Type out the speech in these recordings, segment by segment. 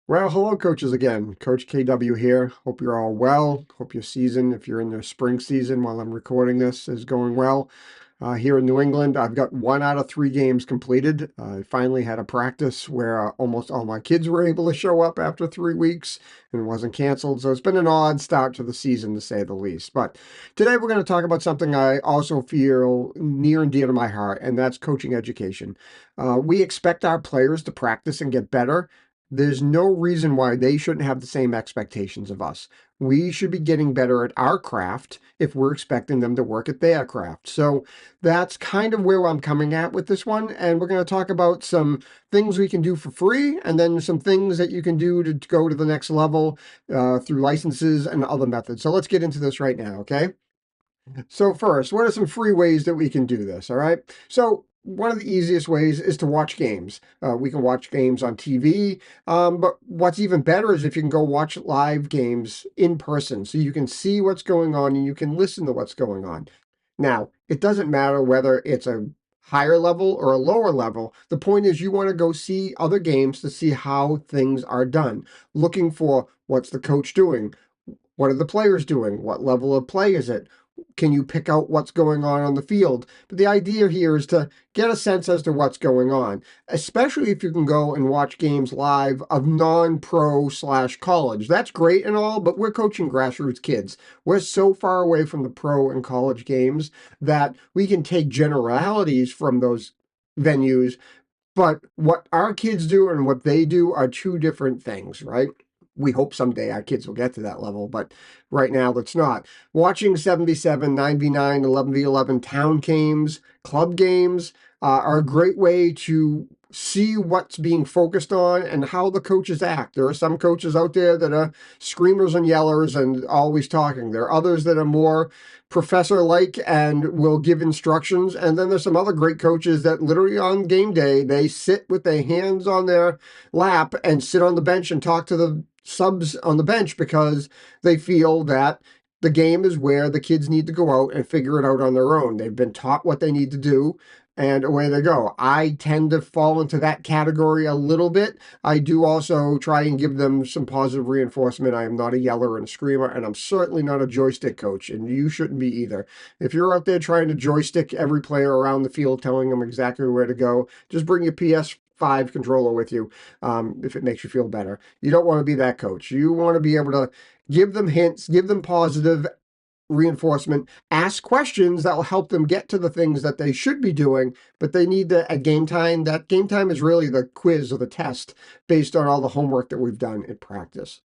Well, hello, coaches again. Coach KW here. Hope you're all well. Hope your season, if you're in the spring season while I'm recording this, is going well. Here in New England, I've got 1 out of 3 games completed. I finally had a practice where almost all my kids were able to show up after 3 weeks and it wasn't canceled. So it's been an odd start to the season, to say the least. But today we're going to talk about something I also feel near and dear to my heart, and that's coaching education. We expect our players to practice and get better. There's no reason why they shouldn't have the same expectations of us. We should be getting better at our craft if we're expecting them to work at their craft. So that's kind of where I'm coming at with this one. And we're going to talk about some things we can do for free and then some things that you can do to go to the next level through licenses and other methods. So let's get into this right now, okay? So first, what are some free ways that we can do this? All right. So one of the easiest ways is to watch games. We can watch games on TV, but what's even better is if you can go watch live games in person, so you can see what's going on and you can listen to what's going on. Now, it doesn't matter whether it's a higher level or a lower level. The point is you want to go see other games to see how things are done, looking for what's the coach doing, what are the players doing, what level of play is it, can you pick out what's going on the field? But the idea here is to get a sense as to what's going on, especially if you can go and watch games live of non-pro slash college. That's great and all, but we're coaching grassroots kids. We're so far away from the pro and college games that we can take generalities from those venues, but what our kids do and what they do are two different things, right? We hope someday our kids will get to that level, but right now that's not. Watching 7v7, 9v9, 11v11 town games, club games are a great way to see what's being focused on and how the coaches act. There are some coaches out there that are screamers and yellers and always talking. There are others that are more professor-like and will give instructions. And then there's some other great coaches that literally on game day, they sit with their hands on their lap and sit on the bench and talk to the subs on the bench because they feel that the game is where the kids need to go out and figure it out on their own. They've been taught what they need to do, and away they go. I tend to fall into that category a little bit. I do also try and give them some positive reinforcement. I am not a yeller and a screamer, and I'm certainly not a joystick coach, and you shouldn't be either. If you're out there trying to joystick every player around the field, telling them exactly where to go, just bring your PS5 controller with you if it makes you feel better. You don't want to be that coach. You want to be able to give them hints, give them positive reinforcement, ask questions that will help them get to the things that they should be doing, but they need to, at game time, that game time is really the quiz or the test based on all the homework that we've done in practice.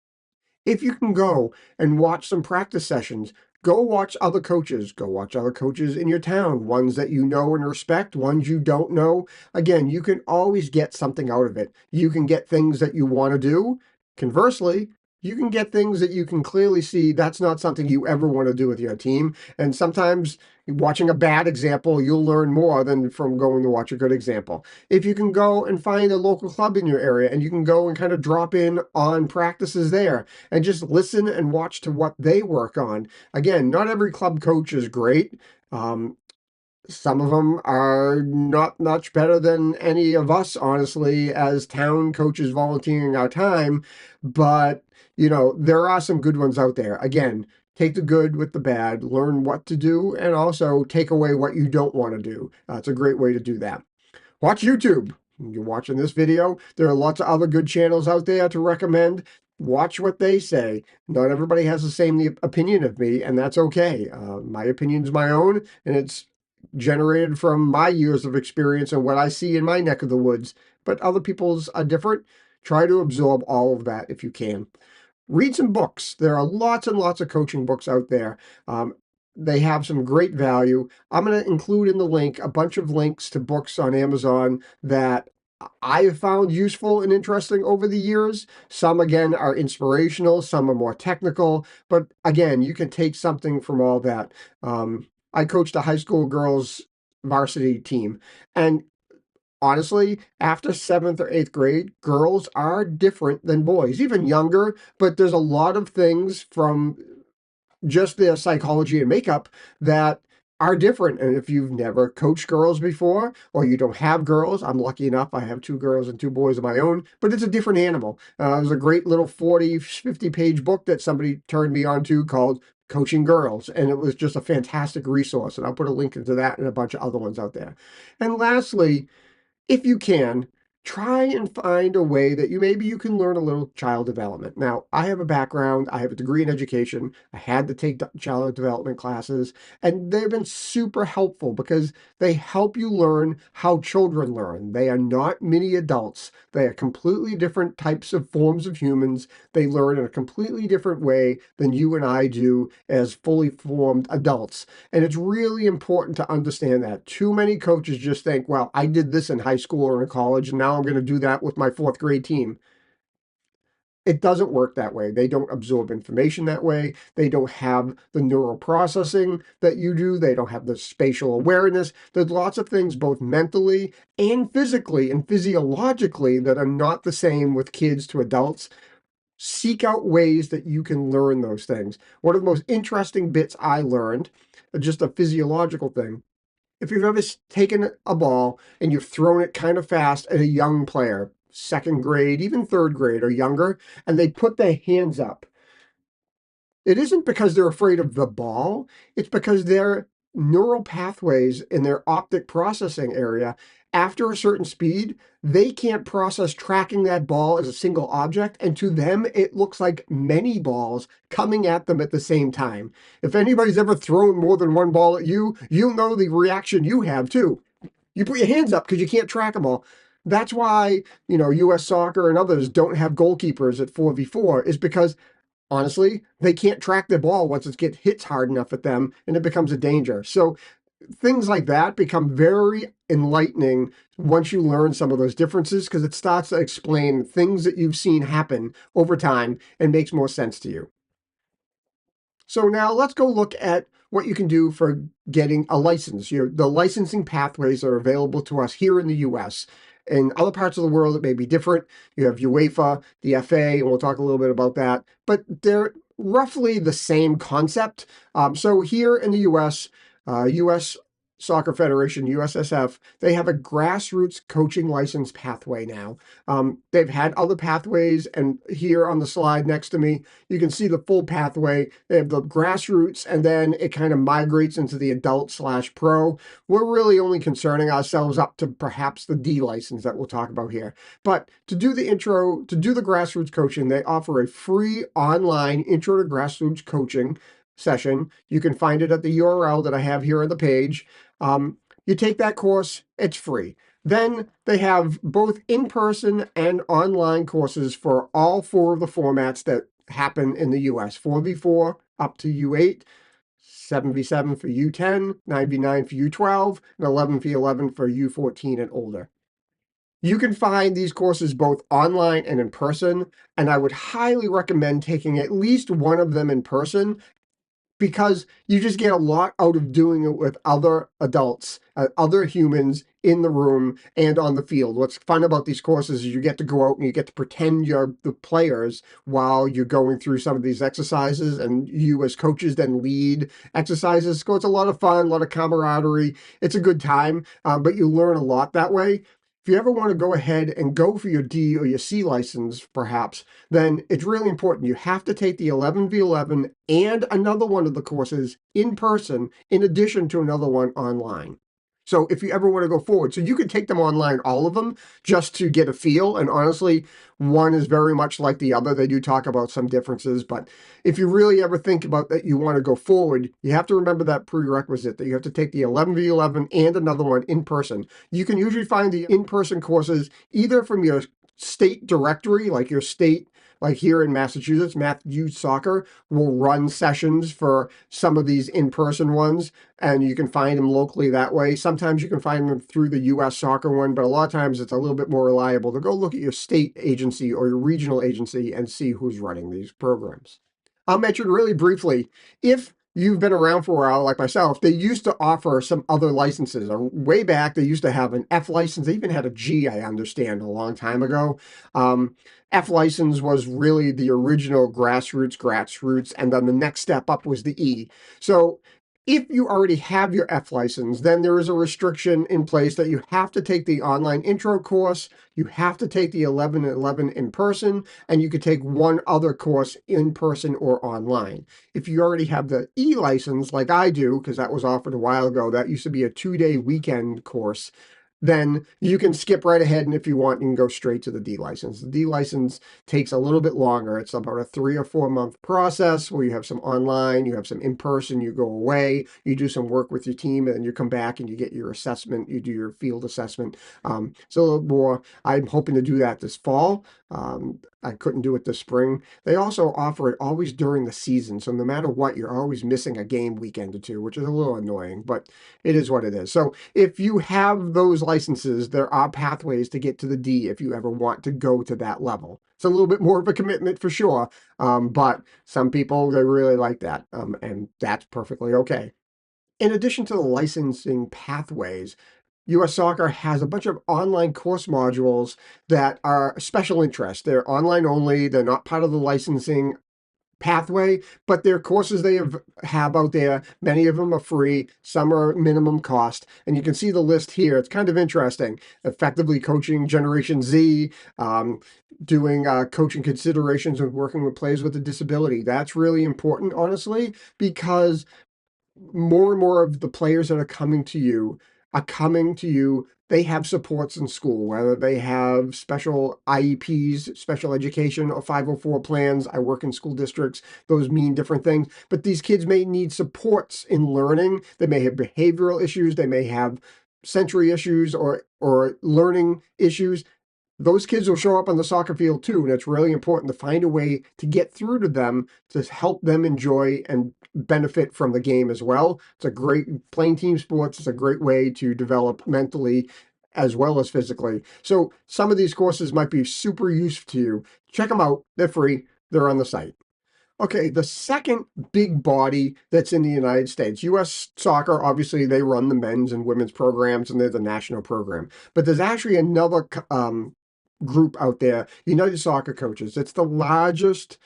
If you can go and watch some practice sessions, go watch other coaches. Go watch other coaches in your town, ones that you know and respect, ones you don't know. Again, you can always get something out of it. You can get things that you want to do. Conversely, you can get things that you can clearly see that's not something you ever want to do with your team. And sometimes watching a bad example, you'll learn more than from going to watch a good example. If you can go and find a local club in your area and you can go and kind of drop in on practices there and just listen and watch to what they work on. Again, not every club coach is great. Some of them are not much better than any of us, honestly, as town coaches volunteering our time. But, there are some good ones out there. Again, take the good with the bad, learn what to do, and also take away what you don't want to do. It's a great way to do that. Watch YouTube. You're watching this video. There are lots of other good channels out there to recommend. Watch what they say. Not everybody has the same opinion of me, and that's okay. My opinion's my own, and it's generated from my years of experience and what I see in my neck of the woods. But other people's are different. Try to absorb all of that if you can. Read some books. There are lots and lots of coaching books out there. They have some great value. I'm going to include in the link a bunch of links to books on Amazon that I have found useful and interesting over the years. Some, again, are inspirational, some are more technical, but again, you can take something from all that. I coached a high school girls varsity team, and honestly, after 7th or 8th grade, girls are different than boys, even younger, but there's a lot of things from just their psychology and makeup that are different. And if you've never coached girls before, or you don't have girls, I'm lucky enough, I have 2 girls and 2 boys of my own, but it's a different animal. It was a great little 40, 50-page book that somebody turned me on to called Coaching Girls. And it was just a fantastic resource. And I'll put a link into that and a bunch of other ones out there. And lastly, if you can, try and find a way that maybe you can learn a little child development. Now, I have a background, I have a degree in education, I had to take child development classes, and they've been super helpful because they help you learn how children learn. They are not mini adults. They are completely different types of forms of humans. They learn in a completely different way than you and I do as fully formed adults. And it's really important to understand that. Too many coaches just think, well, I did this in high school or in college, and now I'm going to do that with my 4th grade team. It doesn't work that way. They don't absorb information that way. They don't have the neural processing that you do. They don't have the spatial awareness. There's lots of things, both mentally and physically and physiologically, that are not the same with kids to adults. Seek out ways that you can learn those things. One of the most interesting bits I learned, just a physiological thing, if you've ever taken a ball and you've thrown it kind of fast at a young player, 2nd grade, even 3rd grade or younger, and they put their hands up, it isn't because they're afraid of the ball, it's because their neural pathways in their optic processing area, after a certain speed, they can't process tracking that ball as a single object, and to them, it looks like many balls coming at them at the same time. If anybody's ever thrown more than one ball at you, you'll know the reaction you have too. You put your hands up because you can't track them all. That's why, US Soccer and others don't have goalkeepers at 4v4, is because honestly, they can't track the ball once it gets hits hard enough at them and it becomes a danger. So things like that become very enlightening once you learn some of those differences, because it starts to explain things that you've seen happen over time and makes more sense to you. So now let's go look at what you can do for getting a license. The licensing pathways are available to us here in the US. In other parts of the world, it may be different. You have UEFA, the FA, and we'll talk a little bit about that. But they're roughly the same concept. So here in the US, US Soccer Federation, USSF, they have a grassroots coaching license pathway now. They've had other pathways, and here on the slide next to me, you can see the full pathway. They have the grassroots, and then it kind of migrates into the adult/pro. We're really only concerning ourselves up to perhaps the D license that we'll talk about here. But to do the grassroots coaching, they offer a free online intro to grassroots coaching session. You can find it at the URL that I have here on the page. You take that course, it's free. Then they have both in-person and online courses for all 4 of the formats that happen in the US, 4v4 up to U8, 7v7 for U10, 9v9 for U12, and 11v11 for U14 and older. You can find these courses both online and in person, and I would highly recommend taking at least one of them in person, because you just get a lot out of doing it with other adults, other humans in the room and on the field. What's fun about these courses is you get to go out and you get to pretend you're the players while you're going through some of these exercises, and you as coaches then lead exercises. So it's a lot of fun, a lot of camaraderie. It's a good time, but you learn a lot that way. If you ever want to go ahead and go for your D or your C license, perhaps, then it's really important. You have to take the 11v11 and another one of the courses in person, in addition to another one online. So if you ever want to go forward, so you can take them online, all of them, just to get a feel. And honestly, one is very much like the other. They do talk about some differences, but if you really ever think about that you want to go forward, you have to remember that prerequisite that you have to take the 11v11 and another one in person. You can usually find the in-person courses either from your state directory, like your state, like here in Massachusetts, Math Youth Soccer will run sessions for some of these in-person ones, and you can find them locally that way. Sometimes you can find them through the US Soccer one, but a lot of times it's a little bit more reliable to go look at your state agency or your regional agency and see who's running these programs. I'll mention really briefly, if you've been around for a while, like myself, they used to offer some other licenses. Way back, they used to have an F license. They even had a G, I understand, a long time ago. F license was really the original grassroots, and then the next step up was the E. So If you already have your F license, then there is a restriction in place that you have to take the online intro course, you have to take the 1111 in person, and you could take one other course in person or online. If you already have the E license, like I do, because that was offered a while ago, that used to be a 2-day weekend course, then you can skip right ahead, and if you want, you can go straight to the D license. The D license takes a little bit longer. It's about a 3 or 4 month process where you have some online, you have some in person, you go away, you do some work with your team, and then you come back and you get your assessment, you do your field assessment. So a little more. I'm hoping to do that this fall. I couldn't do it this spring. They also offer it always during the season, so no matter what, you're always missing a game weekend or two, which is a little annoying, but it is what it is. So if you have those licenses, there are pathways to get to the D if you ever want to go to that level. It's a little bit more of a commitment for sure, but some people, they really like that, and that's perfectly okay. In addition to the licensing pathways, US Soccer has a bunch of online course modules that are special interest. They're online only, they're not part of the licensing pathway, but they're courses they have out there. Many of them are free, some are minimum cost, and you can see the list here. It's kind of interesting. Effectively coaching Generation Z, doing coaching considerations of working with players with a disability. That's really important, honestly, because more and more of the players that are coming to you are coming to you. They have supports in school, whether they have special IEPs, special education, or 504 plans. I work in school districts. Those mean different things. But these kids may need supports in learning. They may have behavioral issues. They may have sensory issues or learning issues. Those kids will show up on the soccer field too, and it's really important to find a way to get through to them to help them enjoy and benefit from the game as well. It's a great playing team sports. It's a great way to develop mentally as well as physically. So some of these courses might be super useful to you. Check them out. They're free. They're on the site. Okay, the second big body that's in the United States, US Soccer, obviously they run the men's and women's programs and they're the national program. But there's actually another group out there, United Soccer Coaches. It's the largest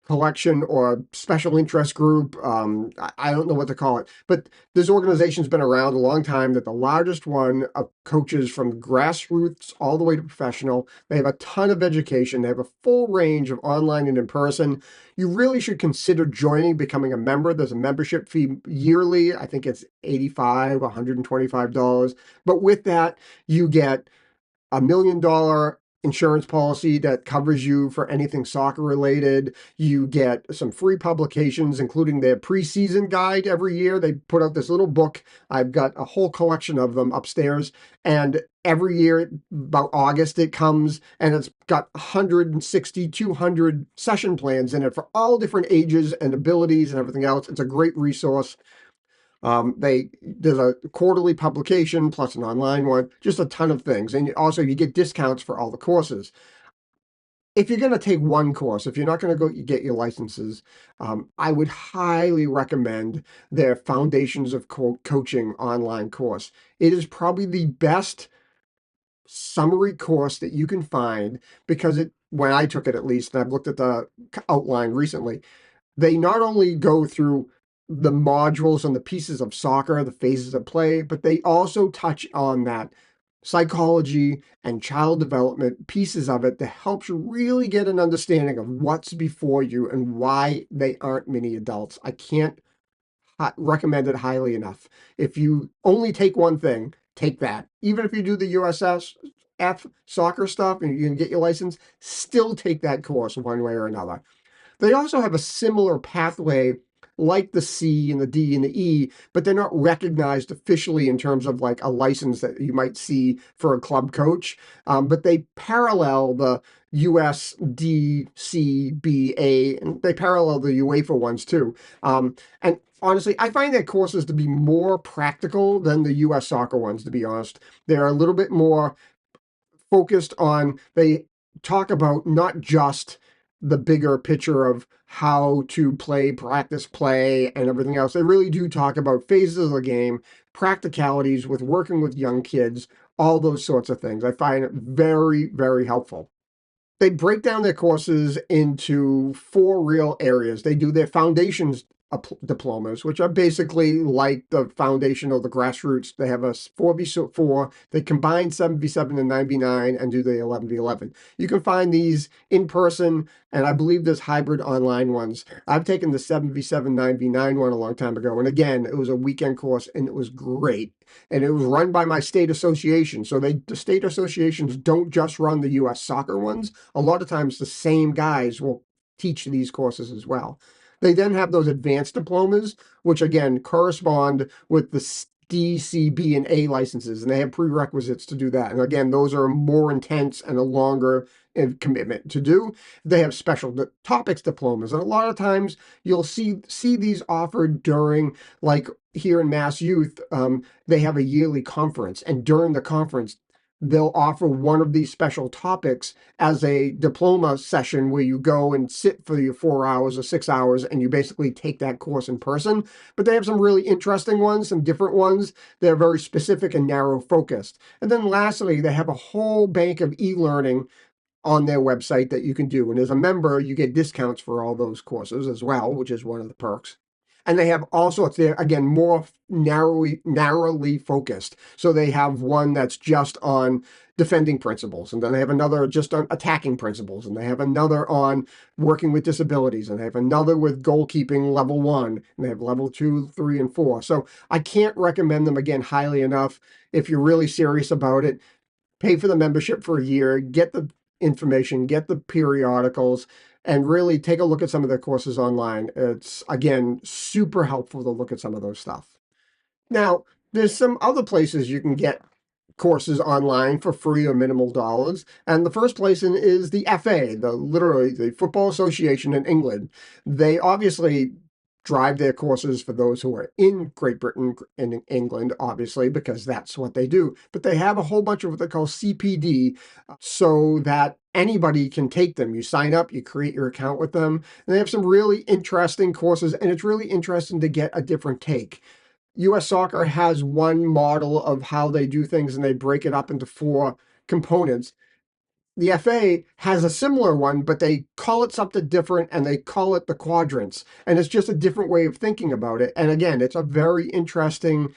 collection or special interest group. I don't know what to call it, but this organization's been around a long time. That the largest one of coaches from grassroots all the way to professional. They have a ton of education. They have a full range of online and in person. You really should consider joining, becoming a member. There's a membership fee yearly. I think it's $85, $125. But with that, you get $1 million insurance policy that covers you for anything soccer related. You get some free publications, including their preseason guide every year. They put out this little book. I've got a whole collection of them upstairs. And every year, about August, it comes and it's got 160, 200 session plans in it for all different ages and abilities and everything else. It's a great resource. There's a quarterly publication plus an online one, just a ton of things. And also you get discounts for all the courses. If you're going to take one course, if you're not going to go get your licenses, I would highly recommend their Foundations of Coaching online course. It is probably the best summary course that you can find because when I took it at least, and I've looked at the outline recently, they not only go through the modules and the pieces of soccer, the phases of play, but they also touch on that psychology and child development pieces of it that helps you really get an understanding of what's before you and why they aren't mini adults. I can't recommend it highly enough. If you only take one thing, take that. Even if you do the USF soccer stuff and you can get your license, still take that course one way or another. They also have a similar pathway like the C and the D and the E, but they're not recognized officially in terms of like a license that you might see for a club coach. But they parallel the USDCBA, and they parallel the UEFA ones too. And honestly, I find their courses to be more practical than the US soccer ones, to be honest. They're a little bit more focused on, they talk about not just the bigger picture of how to play, practice play, and everything else. They really do talk about phases of the game, practicalities with working with young kids, all those sorts of things. I find it very, very helpful. They break down their courses into 4 real areas. They do their foundations diplomas, which are basically like the foundation or the grassroots. They have a 4v4. They combine 7v7 and 9v9 and do the 11v11. You can find these in person, and I believe there's hybrid online ones. I've taken the 7v7, 9v9 one a long time ago, and again, it was a weekend course, and it was great. And it was run by my state association. So the state associations don't just run the U.S. soccer ones. A lot of times the same guys will teach these courses as well. They then have those advanced diplomas, which again correspond with the D, C, B, and A licenses, and they have prerequisites to do that. And again, those are more intense and a longer commitment to do. They have special topics diplomas, and a lot of times you'll see these offered during, like here in Mass Youth, they have a yearly conference, and during the conference, they'll offer one of these special topics as a diploma session where you go and sit for your 4 hours or 6 hours and you basically take that course in person. But they have some really interesting ones, some different ones. They're very specific and narrow focused. And then lastly, they have a whole bank of e-learning on their website that you can do. And as a member, you get discounts for all those courses as well, which is one of the perks. And they have all sorts there, again, more narrowly focused. So they have one that's just on defending principles, and then they have another just on attacking principles, and they have another on working with disabilities, and they have another with goalkeeping level 1, and they have level 2, 3, and 4. So I can't recommend them again highly enough. If you're really serious about it, pay for the membership for a year, get the information, get the periodicals, and really take a look at some of their courses online. It's, again, super helpful to look at some of those stuff. Now, there's some other places you can get courses online for free or minimal dollars. And the first place is the FA, literally the Football Association in England. They obviously drive their courses for those who are in Great Britain and England, obviously, because that's what they do. But they have a whole bunch of what they call CPD, so that anybody can take them. You sign up, you create your account with them, and they have some really interesting courses, and it's really interesting to get a different take. U.S. Soccer has one model of how they do things, and they break it up into 4 components. The FA has a similar one, but they call it something different, and they call it the quadrants. And it's just a different way of thinking about it. And again, it's a very interesting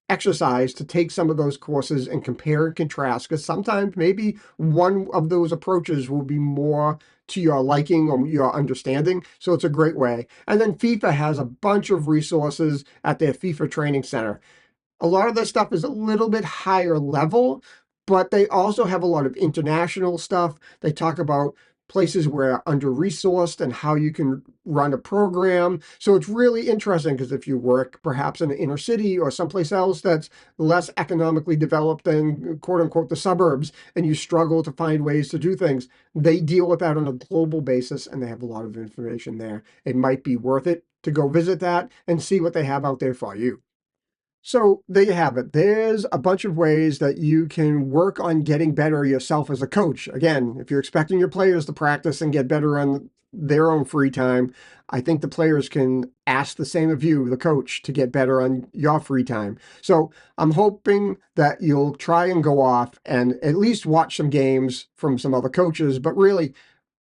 exercise to take some of those courses and compare and contrast, because sometimes maybe one of those approaches will be more to your liking or your understanding. So it's a great way. And then FIFA has a bunch of resources at their FIFA Training Center. A lot of this stuff is a little bit higher level, but they also have a lot of international stuff. They talk about places where under-resourced and how you can run a program. So it's really interesting, because if you work perhaps in an inner city or someplace else that's less economically developed than quote unquote the suburbs, and you struggle to find ways to do things, they deal with that on a global basis, and they have a lot of information there. It might be worth it to go visit that and see what they have out there for you. So there you have it. There's a bunch of ways that you can work on getting better yourself as a coach. Again, if you're expecting your players to practice and get better on their own free time, I think the players can ask the same of you, the coach, to get better on your free time. So I'm hoping that you'll try and go off and at least watch some games from some other coaches, but really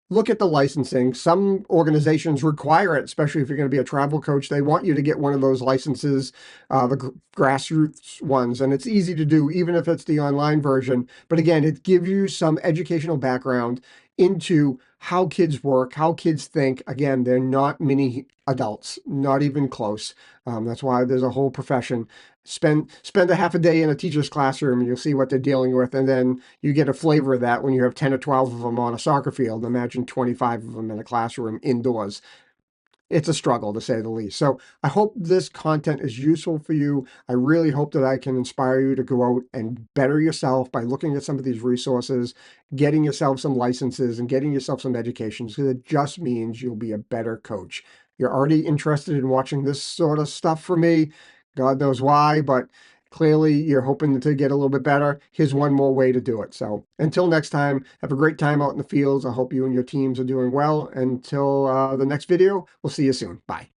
look at the licensing. Some organizations require it, especially if you're going to be a travel coach. They want you to get one of those licenses, the grassroots ones, and it's easy to do, even if it's the online version. But again, it gives you some educational background into how kids work, how kids think. Again, they're not mini adults, not even close. That's why there's a whole profession. Spend a half a day in a teacher's classroom, and you'll see what they're dealing with, and then you get a flavor of that when you have 10 or 12 of them on a soccer field. Imagine 25 of them in a classroom indoors. It's a struggle, to say the least. So I hope this content is useful for you. I really hope that I can inspire you to go out and better yourself by looking at some of these resources, getting yourself some licenses, and getting yourself some education, because it just means you'll be a better coach. You're already interested in watching this sort of stuff from me. God knows why, but clearly you're hoping to get a little bit better. Here's one more way to do it. So until next time, have a great time out in the fields. I hope you and your teams are doing well. Until the next video, we'll see you soon. Bye.